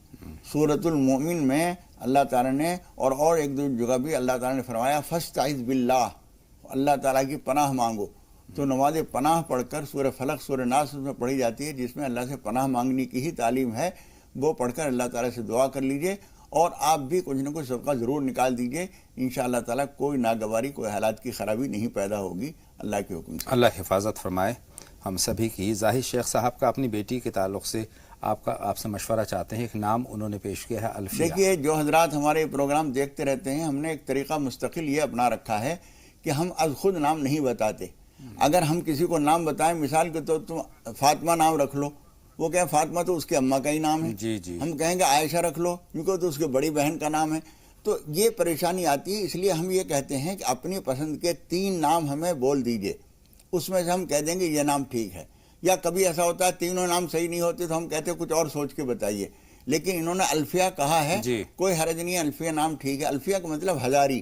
سورۃ المؤمن میں اللہ تعالیٰ نے اور ایک دو جگہ بھی اللہ تعالیٰ نے فرمایا فاستعذ باللہ، اللہ تعالیٰ کی پناہ مانگو. تو نماز پناہ پڑھ کر سورہ فلق سورہ ناس میں پڑھی جاتی ہے، جس میں اللہ سے پناہ مانگنے کی ہی تعلیم ہے. وہ پڑھ کر اللہ تعالیٰ سے دعا کر لیجئے، اور آپ بھی کچھ نہ کچھ صدقہ ضرور نکال دیجئے. انشاءاللہ تعالیٰ کوئی ناگواری، کوئی حالات کی خرابی نہیں پیدا ہوگی اللہ کے حکم سے. اللہ حفاظت فرمائے ہم سبھی کی. زاہد شیخ صاحب کا اپنی بیٹی کے تعلق سے آپ سے مشورہ چاہتے ہیں. ایک نام انہوں نے پیش کیا ہے الفیہ. دیکھیے جو حضرات ہمارے پروگرام دیکھتے رہتے ہیں، ہم نے ایک طریقہ مستقل یہ اپنا رکھا ہے کہ ہم از خود نام نہیں بتاتے. اگر ہم کسی کو نام بتائیں، مثال کے طور تم فاطمہ نام رکھ لو، وہ کہیں فاطمہ تو اس کے اماں کا ہی نام ہے. جی ہم کہیں گے عائشہ رکھ لو کیونکہ تو اس کے بڑی بہن کا نام ہے. تو یہ پریشانی آتی ہے. اس لیے ہم یہ کہتے ہیں کہ اپنی پسند کے 3 نام ہمیں بول دیجئے، اس میں سے ہم کہہ دیں گے یہ نام ٹھیک ہے. یا کبھی ایسا ہوتا ہے تینوں نام صحیح نہیں ہوتے تو ہم کہتے ہیں کچھ اور سوچ کے بتائیے. لیکن انہوں نے الفیہ کہا ہے، کوئی حرج نہیں ہے، الفیہ نام ٹھیک ہے. الفیہ کا مطلب ہزاری،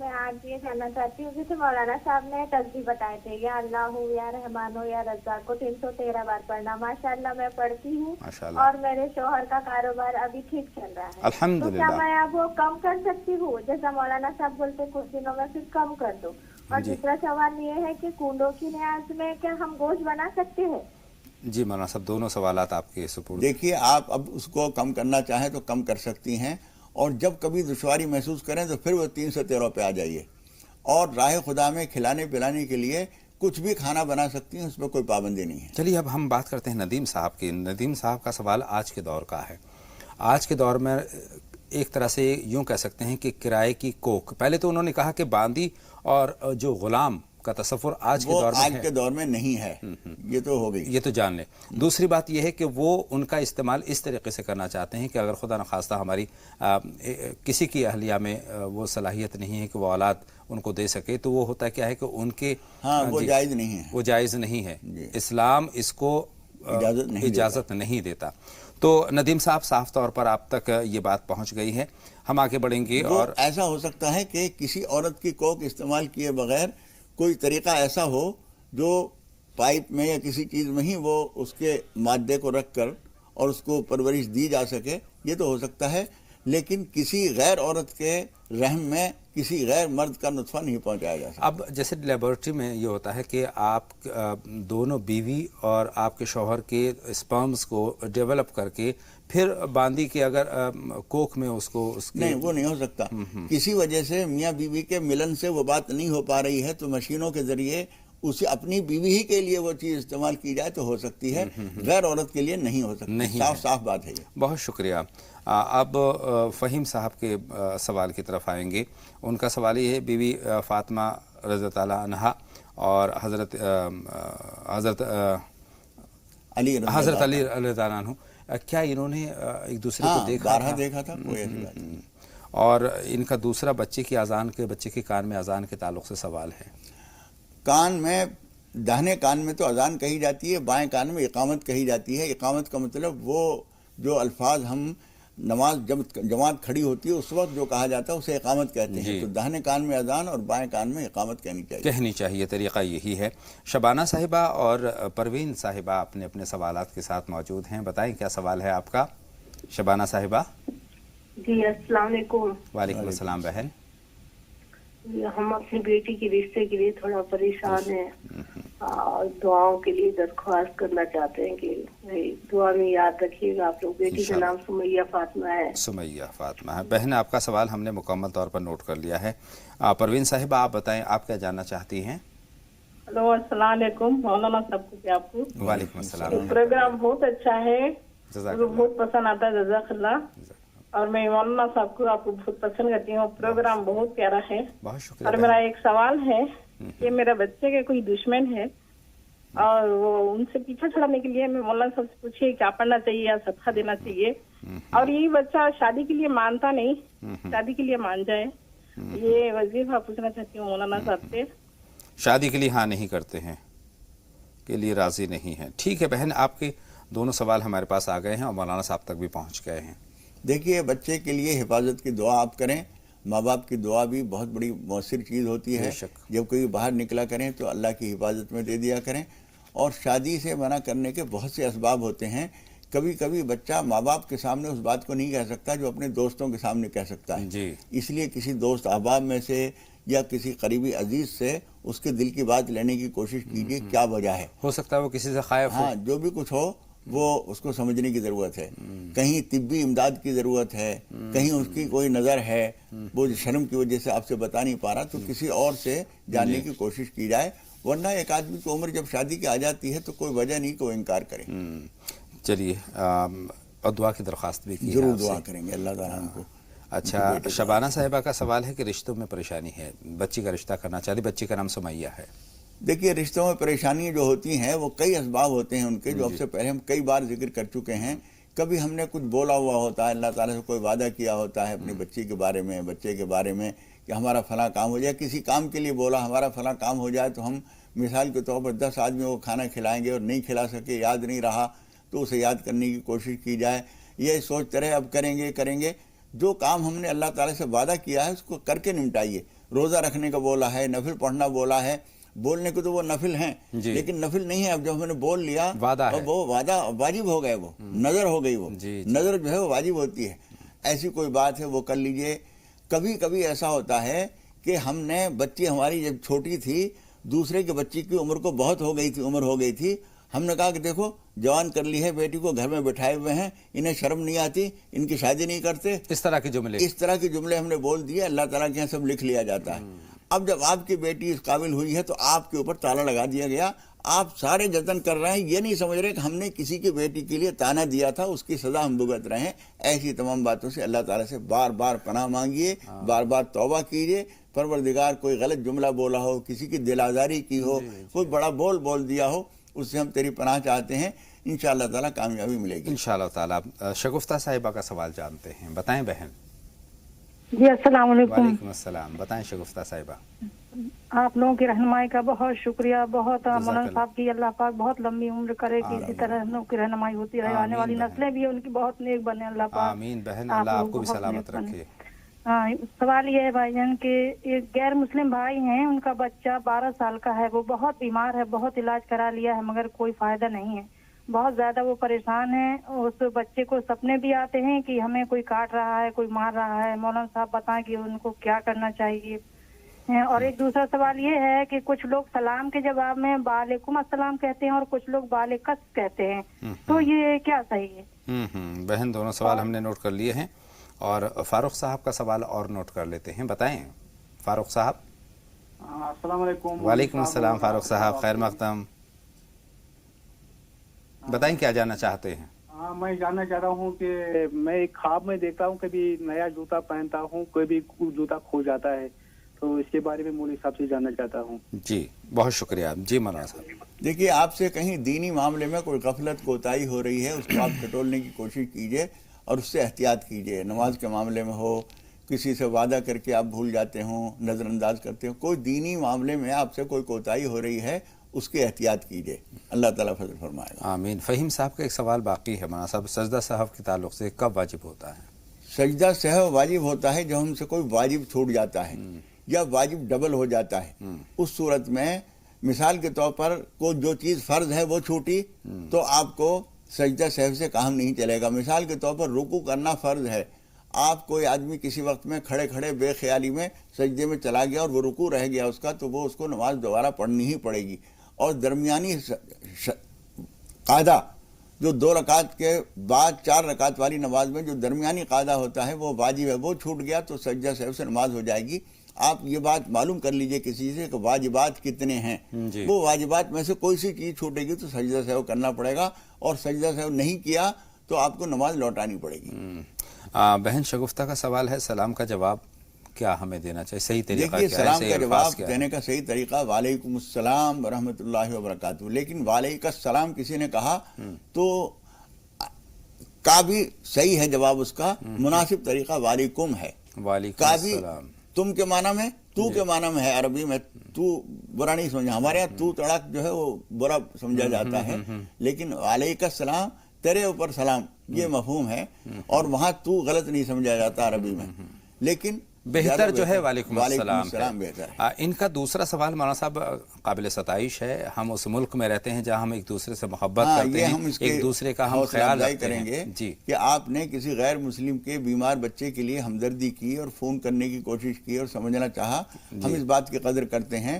میں آج یہ جاننا چاہتی ہوں جیسے مولانا صاحب نے تسبیح بتائے تھے یا اللہ ہو یا رحمان ہو یا رزاق کو 313 بار پڑھنا. ماشاءاللہ میں پڑھتی ہوں ماشاءاللہ. اور میرے شوہر کا کاروبار ابھی ٹھیک چل رہا ہے. الحمدللہ. تو کیا میں اب وہ کم کر سکتی ہوں جیسا مولانا صاحب بولتے کچھ دنوں میں پھر کم کر دو؟ اور دوسرا سوال یہ ہے کہ کنڈوں کی نیاز میں کیا ہم گوشت بنا سکتے ہیں؟ جی مولانا صاحب دونوں سوالات آپ کے سپرد. دیکھیے آپ اب اس کو کم کرنا چاہیں تو کم کر سکتی ہیں، اور جب کبھی دشواری محسوس کریں تو پھر وہ 313 پہ آ جائیے. اور راہ خدا میں کھلانے پلانے کے لیے کچھ بھی کھانا بنا سکتی ہیں، اس میں کوئی پابندی نہیں ہے. چلیے اب ہم بات کرتے ہیں ندیم صاحب کی. ندیم صاحب کا سوال آج کے دور کا ہے. آج کے دور میں ایک طرح سے یوں کہہ سکتے ہیں کہ کرائے کی کوک. پہلے تو انہوں نے کہا کہ باندی اور جو غلام کا تصور آج کے دور میں آج کے دور میں نہیں ہے، یہ تو ہو گئی، یہ تو جان لیں. دوسری بات یہ ہے کہ وہ ان کا استعمال اس طریقے سے کرنا چاہتے ہیں کہ اگر خدا نخواستہ ہماری کسی کی اہلیہ میں وہ صلاحیت نہیں ہے کہ وہ اولاد ان کو دے سکے، تو وہ ہوتا کیا ہے کہ ان کے وہ جائز نہیں ہے، وہ جائز نہیں ہے. اسلام اس کو اجازت نہیں دیتا. تو ندیم صاحب صاف طور پر آپ تک یہ بات پہنچ گئی ہے. ہم آگے بڑھیں گے. اور ایسا ہو سکتا ہے کہ کسی عورت کی کوک استعمال کیے بغیر کوئی طریقہ ایسا ہو جو پائپ میں یا کسی چیز میں ہی وہ اس کے مادے کو رکھ کر اور اس کو پرورش دی جا سکے، یہ تو ہو سکتا ہے. لیکن کسی غیر عورت کے رحم میں کسی غیر مرد کا نطفہ نہیں پہنچایا جا سکتا. اب جیسے لیبورٹری میں یہ ہوتا ہے کہ آپ دونوں بیوی اور آپ کے شوہر کے اسپرمز کو ڈیولپ کر کے پھر باندی کے اگر کوک میں اس کو نہیں، وہ نہیں ہو سکتا. کسی وجہ سے میاں بیوی کے ملن سے وہ بات نہیں ہو پا رہی ہے تو مشینوں کے ذریعے اسے اپنی بیوی ہی کے لیے وہ چیز استعمال کی جائے تو ہو سکتی ہے، غیر عورت کے لیے نہیں ہو سکتی. صاف بات ہے یہ. بہت شکریہ. اب فہیم صاحب کے سوال کی طرف آئیں گے. ان کا سوال یہ ہے، بیوی فاطمہ رضی اللہ تعالیٰ عنہا اور حضرت علی رضی اللہ عنہ، کیا انہوں نے ایک دوسرے کو دیکھا تھا؟ کوئی ایسی بات نہیں. اور ان کا دوسرا بچے کے کان میں اذان کے تعلق سے سوال ہے. کان میں، داہنے کان میں تو اذان کہی جاتی ہے، بائیں کان میں اقامت کہی جاتی ہے. اقامت کا مطلب وہ جو الفاظ ہم نماز جماعت کھڑی ہوتی ہے اس وقت جو کہا جاتا ہے اسے اقامت کہتے ہیں. تو داہنے کان میں اذان اور بائیں کان میں اقامت کہنی چاہیے. طریقہ یہی ہے. شبانہ صاحبہ اور پروین صاحبہ اپنے سوالات کے ساتھ موجود ہیں. بتائیں کیا سوال ہے آپ کا شبانہ صاحبہ؟ جی السلام علیکم. وعلیکم السلام بہن. ہم اپنی بیٹی کے رشتے کے لیے تھوڑا پریشان ہیں اور دعاؤں کے لیے درخواست کرنا چاہتے ہیں کہ دعا میں یاد رکھیے گا آپ لوگ. بیٹی کا نام سمیہ فاطمہ ہے. سمیہ فاطمہ ہے. بہن آپ کا سوال ہم نے مکمل طور پر نوٹ کر لیا ہے. پروین صاحبہ آپ بتائیں آپ کیا جاننا چاہتی ہیں؟ ہلو السلام علیکم. مولانا صاحب کو آپ کو وعلیکم السلام. پروگرام بہت اچھا ہے، مجھے بہت پسند آتا ہے. جزاک اللہ. اور میں مولانا صاحب کو آپ کو بہت پسند کرتی ہوں. پروگرام بہت پیارا ہے. بہت شکریہ. اور میرا ایک سوال ہے کہ میرا بچے کے کوئی دشمن ہے اور وہ ان سے پیچھا چھڑانے کے لیے میں مولانا صاحب سے پوچھیے کیا پڑھنا چاہیے یا صدقہ دینا چاہیے. اور یہی بچہ شادی کے لیے مانتا نہیں، شادی کے لیے مان جائے. یہ وظیفہ پوچھنا چاہتی ہوں مولانا صاحب سے. شادی کے لیے ہاں نہیں کرتے ہیں، کے لیے راضی نہیں ہے. ٹھیک ہے بہن، آپ کے دونوں سوال ہمارے پاس آ گئے ہیں اور مولانا صاحب تک بھی پہنچ گئے ہیں. دیکھیے بچے کے لیے حفاظت کی دعا آپ کریں. ماں باپ کی دعا بھی بہت بڑی مؤثر چیز ہوتی ہے. جب کوئی باہر نکلا کریں تو اللہ کی حفاظت میں دے دیا کریں. اور شادی سے منع کرنے کے بہت سے اسباب ہوتے ہیں. کبھی کبھی بچہ ماں باپ کے سامنے اس بات کو نہیں کہہ سکتا جو اپنے دوستوں کے سامنے کہہ سکتا ہے. اس لیے کسی دوست احباب میں سے یا کسی قریبی عزیز سے اس کے دل کی بات لینے کی کوشش کیجیے. کیا وجہ ہے؟ ہو سکتا ہے وہ کسی سے خائف ہو. ہاں، جو بھی کچھ ہو وہ اس کو سمجھنے کی ضرورت ہے. کہیں طبی امداد کی ضرورت ہے، کہیں اس کی کوئی نظر ہے، وہ شرم کی وجہ سے آپ سے بتا نہیں پا رہا، تو کسی اور سے جاننے کی کوشش کی جائے. ورنہ ایک آدمی کی عمر جب شادی کی آ جاتی ہے تو کوئی وجہ نہیں کہ وہ انکار کرے. چلیے اور دعا کی درخواست بھی کی. ضرور دعا کریں گے اللہ تعالیٰ ہم کو. اچھا، شبانہ صاحبہ کا سوال ہے کہ رشتوں میں پریشانی ہے، بچی کا رشتہ کرنا چاہتی، بچی کا نام سمیہ ہے. دیکھیے رشتوں میں پریشانیاں جو ہوتی ہیں وہ کئی اسباب ہوتے ہیں ان کے، جو اب سے پہلے ہم کئی بار ذکر کر چکے ہیں. کبھی ہم نے کچھ بولا ہوا ہوتا ہے، اللہ تعالیٰ سے کوئی وعدہ کیا ہوتا ہے اپنی بچی کے بارے میں، بچے کے بارے میں کہ ہمارا فلاں کام ہو جائے. کسی کام کے لیے بولا ہمارا فلاں کام ہو جائے تو ہم مثال کے طور پر 10 آدمیوں کو کھانا کھلائیں گے اور نہیں کھلا سکے، یاد نہیں رہا تو اسے یاد کرنے کی کوشش کی جائے. یہ سوچتے رہے اب کریں گے. جو کام ہم نے اللہ تعالیٰ سے وعدہ کیا ہے اس کو کر کے نمٹائیے. روزہ رکھنے کا بولا ہے، نفل پڑھنا بولا ہے. بولنے کو تو وہ نفل ہیں لیکن نفل نہیں ہے. اب جب ہم نے بول لیا وہ وعدہ واجب ہو گئے، وہ نظر ہو گئی. وہ نظر جو ہے وہ واجب ہوتی ہے. ایسی کوئی بات ہے وہ کر لیجئے. کبھی کبھی ایسا ہوتا ہے کہ ہم نے بچی ہماری جب چھوٹی تھی، دوسرے کے بچی کی عمر کو بہت ہو گئی تھی، ہم نے کہا کہ دیکھو جوان کر لی ہے بیٹی کو، گھر میں بٹھائے ہوئے ہیں، انہیں شرم نہیں آتی، ان کی شادی نہیں کرتے. اس طرح کے جملے ہم نے بول دیے. اللہ تعالیٰ کے یہاں سب لکھ لیا جاتا ہے. اب جب آپ کی بیٹی اس قابل ہوئی ہے تو آپ کے اوپر تالا لگا دیا گیا. آپ سارے جتن کر رہے ہیں، یہ نہیں سمجھ رہے کہ ہم نے کسی کی بیٹی کے لیے تانا دیا تھا، اس کی سزا ہم بھگت رہے ہیں. ایسی تمام باتوں سے اللہ تعالیٰ سے بار بار پناہ مانگیے، بار بار توبہ کیجیے. پروردگار کوئی غلط جملہ بولا ہو، کسی کی دل آزاری کی ہو، کوئی بڑا بول دیا ہو، اس سے ہم تیری پناہ چاہتے ہیں. انشاءاللہ تعالیٰ کامیابی ملے گی انشاءاللہ تعالیٰ. شگفتہ صاحبہ کا سوال جانتے ہیں. بتائیں بہن. جی السلام علیکم. وعلیکم السلام. بتائیں شگفتہ صاحبہ. آپ لوگوں کی رہنمائی کا بہت شکریہ. بہت مولانا صاحب کی اللہ پاک بہت لمبی عمر کرے کہ اسی طرح ہم لوگوں کی رہنمائی ہوتی رہے. آنے والی نسلیں بھی ان کی بہت نیک بنے اللہ پاک. آمین بہن. اللہ آپ کو بھی سلامت رکھے. سوال یہ ہے بھائی جان کہ ایک غیر مسلم بھائی ہیں، ان کا بچہ 12 سال کا ہے، وہ بہت بیمار ہے، بہت علاج کرا لیا ہے مگر کوئی فائدہ نہیں ہے. بہت زیادہ وہ پریشان ہیں. اس بچے کو سپنے بھی آتے ہیں کہ ہمیں کوئی کاٹ رہا ہے، کوئی مار رہا ہے. مولانا صاحب بتائیں کہ ان کو کیا کرنا چاہیے. اور ایک دوسرا سوال یہ ہے کہ کچھ لوگ سلام کے جواب میں وعلیکم السلام کہتے ہیں اور کچھ لوگ وعلیکس کہتے ہیں، تو یہ کیا صحیح ہے؟ بہن دونوں سوال ہم نے نوٹ کر لیے ہیں اور فاروق صاحب کا سوال اور نوٹ کر لیتے ہیں. بتائیں فاروق صاحب. السلام علیکم. وعلیکم السلام فاروق صاحب. خیر مقدم. بتائیں کیا جاننا چاہتے ہیں؟ میں جاننا چاہ رہا ہوں کہ میں ایک خواب میں دیکھتا ہوں، کبھی نیا جوتا پہنتا ہوں، کبھی جوتا کھو جاتا ہے، تو اس کے بارے میں مولوی صاحب سے جاننا چاہتا ہوں. جی بہت شکریہ. جی مولانا صاحب. دیکھیے آپ سے کہیں دینی معاملے میں کوئی غفلت کوتاہی ہو رہی ہے، اس کو آپ ٹٹولنے کی کوشش کیجئے اور اس سے احتیاط کیجئے. نماز کے معاملے میں ہو، کسی سے وعدہ کر کے آپ بھول جاتے ہوں، نظر انداز کرتے ہوں، کوئی دینی معاملے میں آپ سے کوئی کوتاہی ہو رہی ہے، اس کی احتیاط کیجئے. اللہ تعالیٰ فضل فرمائے گا. آمین. فہیم صاحب کا ایک سوال باقی ہے مولانا صاحب. سجدہ صاحب کے تعلق سے کب واجب ہوتا ہے؟ سجدہ سہو واجب ہوتا ہے جب ہم سے کوئی واجب چھوٹ جاتا ہے یا واجب ڈبل ہو جاتا ہے. اس صورت میں مثال کے طور پر کوئی جو چیز فرض ہے وہ چھوٹی تو آپ کو سجدہ سہو سے کام نہیں چلے گا. مثال کے طور پر رکوع کرنا فرض ہے، آپ کوئی آدمی کسی وقت میں کھڑے کھڑے بے خیالی میں سجدے میں چلا گیا اور وہ رکوع رہ گیا اس کا، تو وہ اس کو نماز دوبارہ پڑھنی ہی پڑے گی. اور درمیانی قاعدہ جو 2 رکعت کے بعد 4 رکعت والی نماز میں جو درمیانی قاعدہ ہوتا ہے وہ واجب ہے، وہ چھوٹ گیا تو سجدہ سہو سے نماز ہو جائے گی. آپ یہ بات معلوم کر لیجئے کسی سے کہ واجبات کتنے ہیں. وہ واجبات میں سے کوئی سی چیز چھوٹے گی تو سجدہ سہو کرنا پڑے گا، اور سجدہ سہو نہیں کیا تو آپ کو نماز لوٹانی پڑے گی. بہن شگفتہ کا سوال ہے سلام کا جواب کیا ہمیں دینا چاہیے؟ صحیح طریقہ دیکھیے سلام کا جواب دینے کا صحیح طریقہ وعلیکم السلام ورحمۃ اللہ وبرکاتہ. لیکن وعلیکم السلام کسی نے کہا تو کا بھی صحیح ہے جواب، اس کا مناسب طریقہ وعلیکم ہے. وعلیکم السلام تم کے معنی میں، تو کے معنی میں ہے. عربی میں تو برا نہیں سمجھا، ہمارے یہاں تو تڑک جو ہے وہ برا سمجھا جاتا ہے، لیکن وعلیکم السلام تیرے اوپر سلام یہ مفہوم ہے، اور وہاں تو غلط نہیں سمجھا جاتا عربی میں. لیکن بہتر جو ہے وعلیکم السلام بہتر ہے. ان کا دوسرا سوال مولانا صاحب قابل ستائش ہے. ہم اس ملک میں رہتے ہیں جہاں ہم ایک دوسرے سے محبت کرتے ہیں، ایک دوسرے کا ہم خیال کریں گے کہ آپ نے کسی غیر مسلم کے بیمار بچے کے لیے ہمدردی کی اور فون کرنے کی کوشش کی اور سمجھنا چاہا. ہم اس بات کی قدر کرتے ہیں.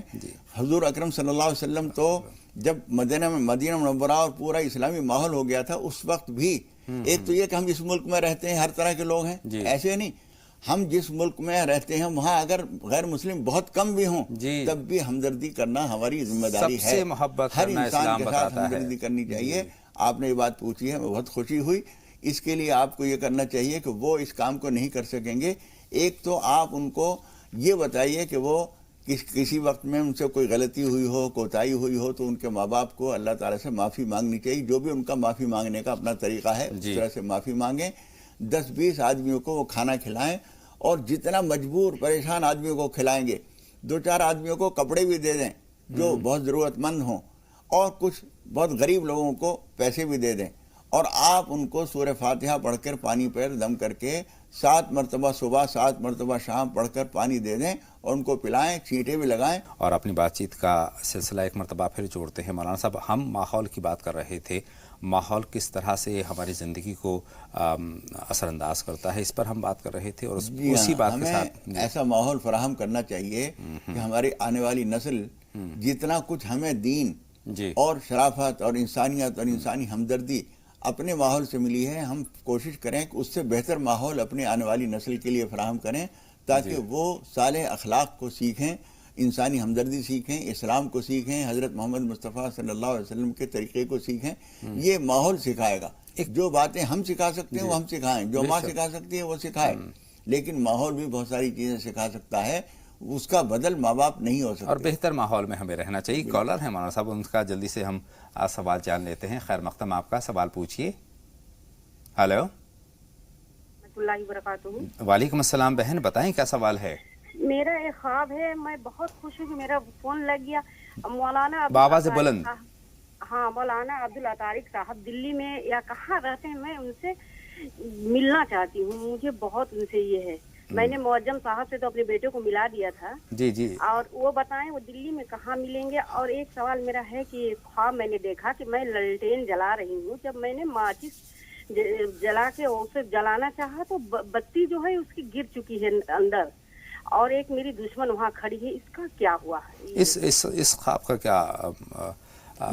حضور اکرم صلی اللہ علیہ وسلم تو جب مدینہ منورہ اور پورا اسلامی ماحول ہو گیا تھا اس وقت بھی، ایک تو یہ کہ ہم اس ملک میں رہتے ہیں، ہر طرح کے لوگ ہیں، ایسے نہیں. ہم جس ملک میں رہتے ہیں وہاں اگر غیر مسلم بہت کم بھی ہوں تب بھی ہمدردی کرنا ہماری ذمہ داری ہے. ہر انسان کے ساتھ ہمدردی کرنی چاہیے. آپ نے یہ بات پوچھی ہے، میں بہت خوشی ہوئی. اس کے لیے آپ کو یہ کرنا چاہیے کہ وہ اس کام کو نہیں کر سکیں گے. ایک تو آپ ان کو یہ بتائیے کہ وہ کسی وقت میں ان سے کوئی غلطی ہوئی ہو، کوتاہی ہوئی ہو تو ان کے ماں باپ کو اللہ تعالیٰ سے معافی مانگنی چاہیے. جو بھی ان کا معافی مانگنے کا اپنا طریقہ ہے اس طرح سے معافی مانگیں. 10-20 آدمیوں کو وہ کھانا کھلائیں، اور جتنا مجبور پریشان آدمیوں کو کھلائیں گے، 2-4 آدمیوں کو کپڑے بھی دے دیں جو بہت ضرورت مند ہوں، اور کچھ بہت غریب لوگوں کو پیسے بھی دے دیں. اور آپ ان کو سورہ فاتحہ پڑھ کر پانی پر دم کر کے 7 مرتبہ صبح 7 مرتبہ شام پڑھ کر پانی دے دیں اور ان کو پلائیں، چھینٹے بھی لگائیں. اور اپنی بات چیت کا سلسلہ ایک مرتبہ پھر جوڑتے ہیں. مولانا صاحب، ہم ماحول کی بات کر رہے تھے، ماحول کس طرح سے ہماری زندگی کو اثر انداز کرتا ہے، اس پر ہم بات کر رہے تھے. اور اسی بات کے ساتھ ہمیں ایسا ماحول فراہم کرنا چاہیے کہ ہماری آنے والی نسل جتنا کچھ ہمیں دین اور شرافت اور انسانیت اور انسانی ہمدردی اپنے ماحول سے ملی ہے، ہم کوشش کریں کہ اس سے بہتر ماحول اپنے آنے والی نسل کے لیے فراہم کریں تاکہ وہ صالح اخلاق کو سیکھیں، انسانی ہمدردی سیکھیں، اسلام کو سیکھیں، حضرت محمد مصطفیٰ صلی اللہ علیہ وسلم کے طریقے کو سیکھیں. یہ ماحول سکھائے گا. جو باتیں ہم سکھا سکتے ہیں وہ ہم سکھائیں، جو ماں سکھا سکتی ہے وہ سکھائے، لیکن ماحول بھی بہت ساری چیزیں سکھا سکتا ہے، اس کا بدل ماں باپ نہیں ہو سکتا. اور بہتر ماحول میں ہمیں رہنا چاہیے. کالر ہے مولانا صاحب، ان کا جلدی سے ہم سوال جان لیتے ہیں. خیر مقدم، آپ کا سوال پوچھیے. ہلو. اللہ وبرکاتہ. وعلیکم السلام بہن، بتائیں کیا سوال ہے؟ میرا ایک خواب ہے، میں بہت خوش ہوں کہ میرا فون لگ گیا. مولانا بآواز بلند. ہاں، مولانا عبدالطارق صاحب دلی میں یا کہاں رہتے ہیں، میں ان سے ملنا چاہتی ہوں. مجھے بہت ان سے یہ ہے، میں نے معجم صاحب سے تو اپنے بیٹے کو ملا دیا تھا. جی. اور وہ بتائیں وہ دلی میں کہاں ملیں گے. اور ایک سوال میرا ہے کہ خواب میں نے دیکھا کہ میں للٹین جلا رہی ہوں، جب میں نے ماچس جلا کے اسے جلانا چاہا تو بتی جو ہے اس کی گر چکی ہے اندر، اور ایک میری دشمن وہاں کھڑی ہے. اس کا کیا ہوا؟ اس خواب کا کیا؟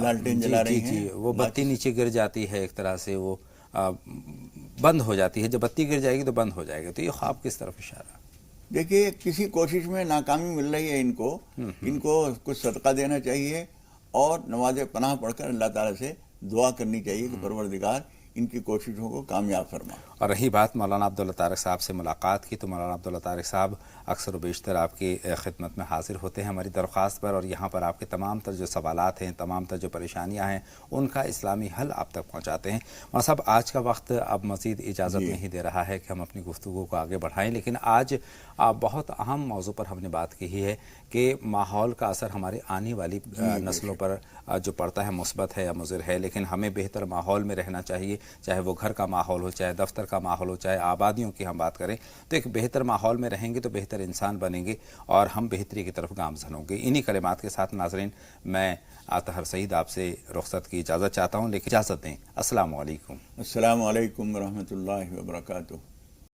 لالٹین جلا رہی ہیں، وہ بتی نیچے گر جاتی ہے، ایک طرح سے وہ بند ہو جاتی ہے. جب بتی گر جائے گی تو بند ہو جائے گا. تو یہ خواب کس طرف اشارہ؟ دیکھیے، کسی کوشش میں ناکامی مل رہی ہے ان کو کچھ صدقہ دینا چاہیے اور نماز پناہ پڑھ کر اللہ تعالیٰ سے دعا کرنی چاہیے کہ پروردگار ان کی کوششوں کو کامیاب فرما. اور رہی بات مولانا عبدالطارق صاحب سے ملاقات کی، تو مولانا عبدالطارق صاحب اکثر و بیشتر آپ کی خدمت میں حاضر ہوتے ہیں ہماری درخواست پر، اور یہاں پر آپ کے تمام تر جو سوالات ہیں، تمام تر جو پریشانیاں ہیں، ان کا اسلامی حل آپ تک پہنچاتے ہیں. مولانا صاحب، آج کا وقت اب مزید اجازت نہیں دے رہا ہے کہ ہم اپنی گفتگو کو آگے بڑھائیں، لیکن آج بہت اہم موضوع پر ہم نے بات کی ہے کہ ماحول کا اثر ہمارے آنے والی نسلوں پر جو پڑتا ہے مثبت ہے یا مضر ہے، لیکن ہمیں بہتر ماحول میں رہنا چاہیے، چاہے وہ گھر کا ماحول ہو، چاہے دفتر کا ماحول ہو، چاہے آبادیوں کی ہم بات کریں. تو ایک بہتر ماحول میں رہیں گے تو بہتر انسان بنیں گے اور ہم بہتری کی طرف گامزن ہوں گے. انہی کلمات کے ساتھ ناظرین، میں اطہر سعید آپ سے رخصت کی اجازت چاہتا ہوں، لیکن اجازت دیں. السلام علیکم. السلام علیکم ورحمۃ اللہ وبرکاتہ.